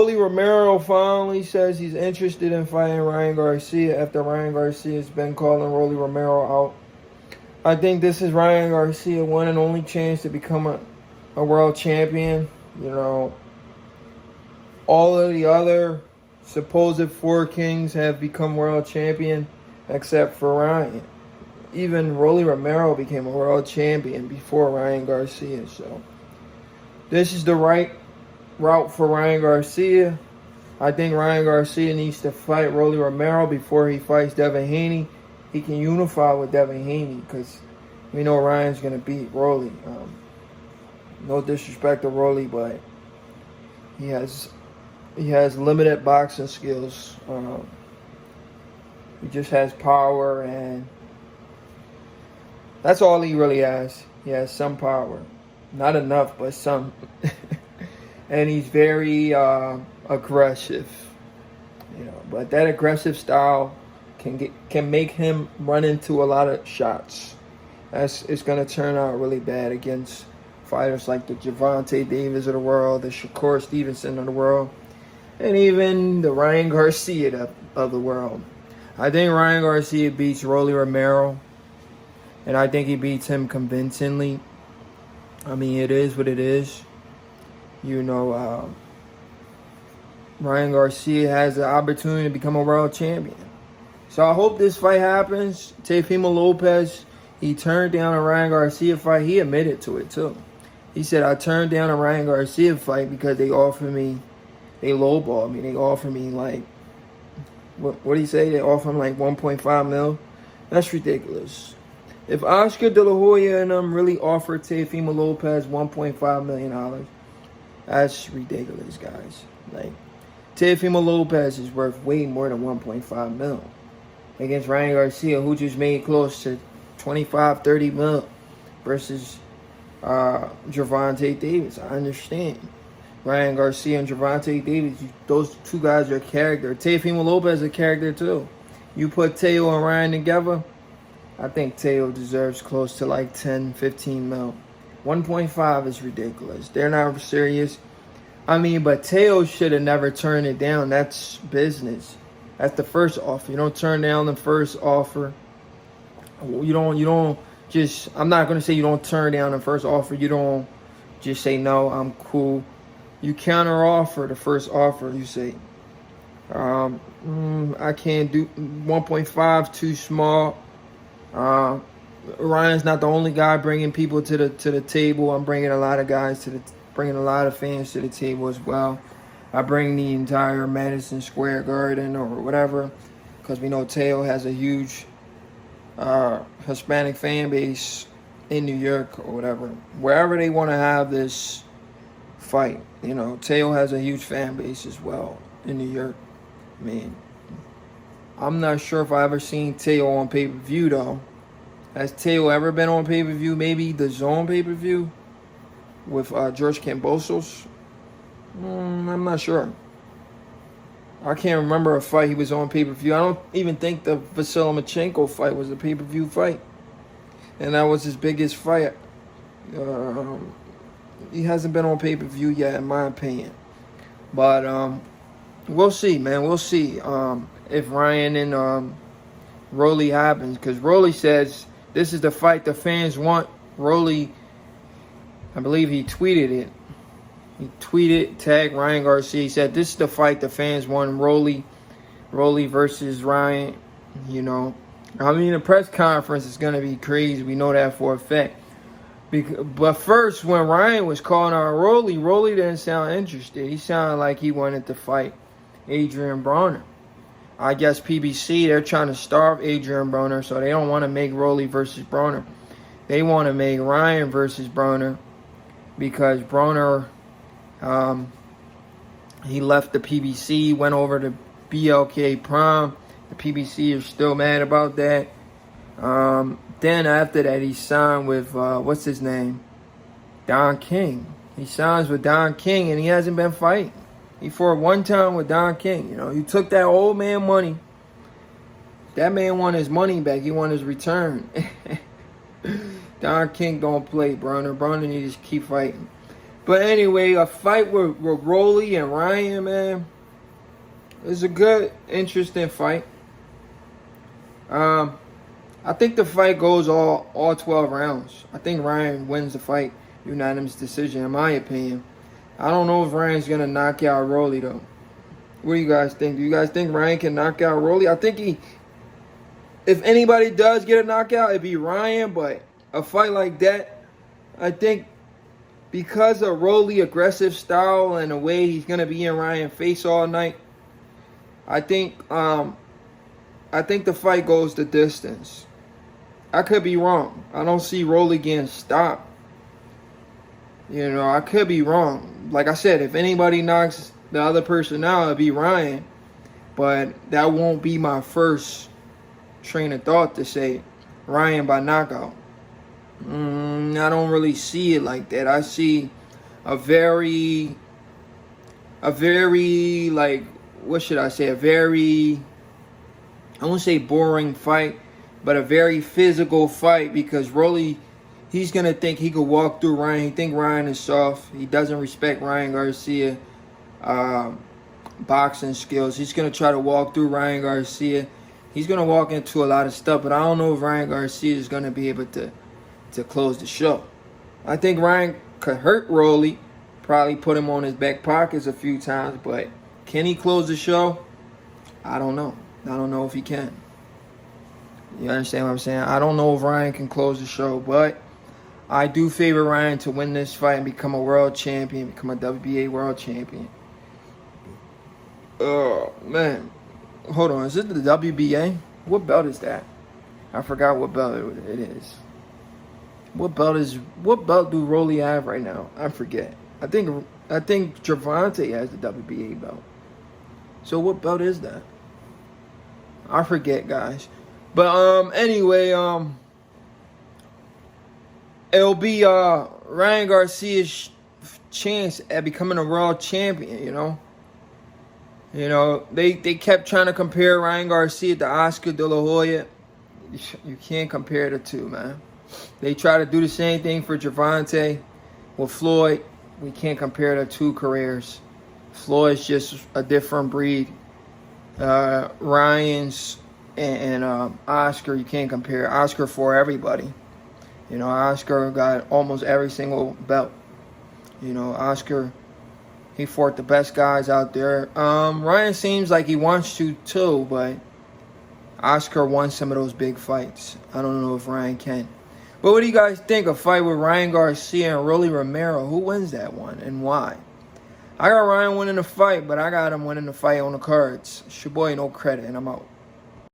Rolly Romero finally says he's interested in fighting Ryan Garcia after Ryan Garcia's been calling Rolly Romero out. I think this is Ryan Garcia's one and only chance to become a world champion. You know, all of the other supposed four kings have become world champion except for Ryan. Even Rolly Romero became a world champion before Ryan Garcia. So this is the right route for Ryan Garcia. I think Ryan Garcia needs to fight Rolly Romero before he fights Devin Haney. He can unify with Devin Haney because we know Ryan's going to beat Rolly. No disrespect to Rolly, but he has limited boxing skills. He just has power, and that's all he really has. He has some power. Not enough, but some. And he's very aggressive. You know, but that aggressive style can make him run into a lot of shots. It's going to turn out really bad against fighters like the Gervonta Davis of the world, the Shakur Stevenson of the world, and even the Ryan Garcia of the world. I think Ryan Garcia beats Rolly Romero, and I think he beats him convincingly. I mean, it is what it is. You know, Ryan Garcia has the opportunity to become a world champion. So I hope this fight happens. Teofimo Lopez, he turned down a Ryan Garcia fight. He admitted to it, too. He said, I turned down a Ryan Garcia fight because they lowballed me. They offered me like, what did he say? They offered him like 1.5 mil. That's ridiculous. If Oscar De La Hoya and them really offered Teofimo Lopez $1.5 million, that's ridiculous, guys. Like, Teofimo Lopez is worth way more than 1.5 mil against Ryan Garcia, who just made close to 25, 30 mil versus Gervonta Davis. I understand. Ryan Garcia and Gervonta Davis, those two guys are a character. Teofimo Lopez is a character too. You put Teo and Ryan together, I think Teo deserves close to like 10, 15 mil. 1.5 is ridiculous. They're not serious. I mean, but Teo should have never turned it down. That's business. That's the first offer. You don't turn down the first offer. You don't just, I'm not going to say you don't turn down the first offer. You don't just say, no, I'm cool. You counter offer the first offer. You say, I can't do 1.5, too small. Ryan's not the only guy bringing people to the table. I'm bringing a lot of guys bringing a lot of fans to the table as well. I bring the entire Madison Square Garden or whatever, because we know Teo has a huge Hispanic fan base in New York or whatever. Wherever they want to have this fight, you know, Teo has a huge fan base as well in New York. I mean, I'm not sure if I ever seen Teo on pay-per-view though. Has Teo ever been on pay-per-view? Maybe the Zone pay-per-view with George Kambosos? I'm not sure. I can't remember a fight he was on pay-per-view. I don't even think the Vasily Lomachenko fight was a pay-per-view fight. And that was his biggest fight. He hasn't been on pay-per-view yet, in my opinion. But we'll see, man. We'll see if Ryan and Rolly happens. Because Rolly says this is the fight the fans want. Rolly, I believe he tweeted it. He tweeted, tagged Ryan Garcia. He said, this is the fight the fans want. Rolly versus Ryan. You know, I mean, the press conference is going to be crazy. We know that for a fact. But first, when Ryan was calling out Rolly didn't sound interested. He sounded like he wanted to fight Adrian Broner. I guess PBC, they're trying to starve Adrian Broner, so they don't want to make Rolly versus Broner. They want to make Ryan versus Broner because Broner, he left the PBC, went over to BLK Prime. The PBC is still mad about that. Then after that, he signed with, what's his name? Don King. He signs with Don King, and he hasn't been fighting. He fought one time with Don King. You know, he took that old man money. That man won his money back. He won his return. Don King don't play, Broner. Broner needs to keep fighting. But anyway, a fight with Rolly and Ryan, man, is a good, interesting fight. I think the fight goes all 12 rounds. I think Ryan wins the fight, unanimous decision, in my opinion. I don't know if Ryan's gonna knock out Rolly though. What do you guys think? Do you guys think Ryan can knock out Rolly? I think if anybody does get a knockout, it'd be Ryan. But a fight like that, I think because of Rolly aggressive style and the way he's gonna be in Ryan's face all night, I think the fight goes the distance. I could be wrong. I don't see Rolly getting stopped. I could be wrong. Like I said, if anybody knocks the other person out, it'd be Ryan. But that won't be my first train of thought to say Ryan by knockout. I don't really see it like that. I see a very like, what should I say? I won't say boring fight, but a very physical fight, because Rolly, he's going to think he could walk through Ryan. He think Ryan is soft. He doesn't respect Ryan Garcia boxing skills. He's going to try to walk through Ryan Garcia. He's going to walk into a lot of stuff, but I don't know if Ryan Garcia is going to be able to close the show. I think Ryan could hurt Rolly, probably put him on his back pockets a few times, but can he close the show? I don't know. I don't know if he can. You understand what I'm saying? I don't know if Ryan can close the show, but I do favor Ryan to win this fight and become a world champion, become a WBA world champion. Oh, man. Hold on. Is it the WBA? What belt is that? I forgot what belt it is. What belt do Rolly have right now? I forget. I think Gervonta has the WBA belt. So what belt is that? I forget, guys. But anyway, it'll be Ryan Garcia's chance at becoming a world champion, they kept trying to compare Ryan Garcia to Oscar De La Hoya. You can't compare the two, man. They try to do the same thing for Gervonta with Floyd. We can't compare the two careers. Floyd's just a different breed. Ryan's and Oscar, you can't compare. Oscar for everybody. Oscar got almost every single belt. Oscar, he fought the best guys out there. Ryan seems like he wants to too, but Oscar won some of those big fights. I don't know if Ryan can. But what do you guys think? A fight with Ryan Garcia and Rolly Romero. Who wins that one and why? I got Ryan winning the fight, but I got him winning the fight on the cards. It's your boy, No Credit, and I'm out.